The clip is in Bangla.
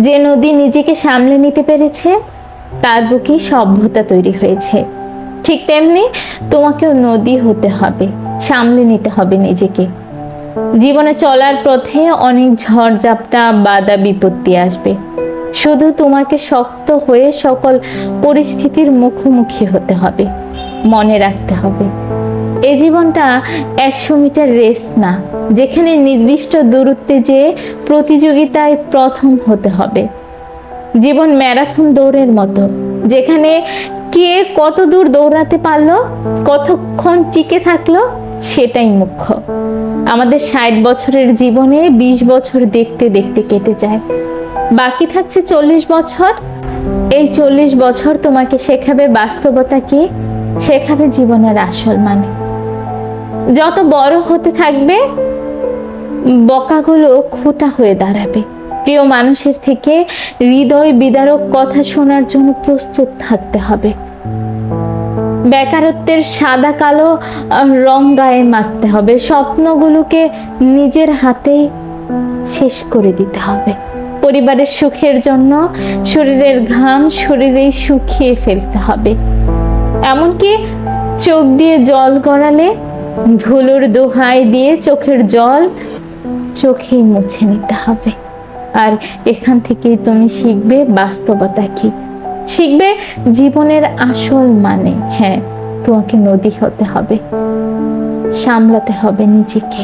যে নদী নিজেকে সামলে নিতে পেরেছে তার বুকেই সভ্যতা তৈরি হয়েছে। ঠিক তেমনি তোমাকেও নদী হতে হবে, সামলে নিতে হবে নিজেকে। জীবনে চলার পথে অনেক ঝড়ঝাপটা, বাধা বিপত্তি আসবে। শুধু তোমাকে শক্ত হয়ে সকল পরিস্থিতির মুখোমুখি হতে হবে। মনে রাখতে হবে, এই জীবনটা 100 মিটার রেস না, যেখানে নির্দিষ্ট দূরত্বে যে প্রতিযোগিতায় প্রথম হতে হবে। জীবন ম্যারাথন দৌড়ের মতো, যেখানে কে কত দূর দৌড়াতে পারলো, কতক্ষণ টিকে থাকলো, সেটাই মুখ্য। আমাদের 60 বছরের জীবনে 20 বছর দেখতে দেখতে কেটে যায়, বাকি থাকছে 40 বছর। এই 40 বছর তোমাকে শেখাবে বাস্তবতা কি, শেখাবে জীবনের আসল মানে। যত বড় হতে থাকবে, বকাগুলো খোঁটা হয়ে দাঁড়াবে। প্রিয় মানুষের থেকে হৃদয় বিদারক কথা শোনার জন্য প্রস্তুত থাকতে হবে। বেকারত্বের সাদা কালো রং গায়ে মাখতে হবে। স্বপ্নগুলোকে নিজের হাতে শেষ করে দিতে হবে। পরিবারের সুখের জন্য শরীরের ঘাম শরীরেই শুকিয়ে ফেলতে হবে। এমনকি চোখ দিয়ে জল গড়ালে ধুলোর দোহাই দিয়ে চোখের জল চোখেই মুছে নিতে হবে। আর এখান থেকেই তুমি শিখবে বাস্তবতা কি, শিখবে জীবনের আসল মানে। হ্যাঁ, তোমাকে নদী হতে হবে, সামলাতে হবে নিজেকে।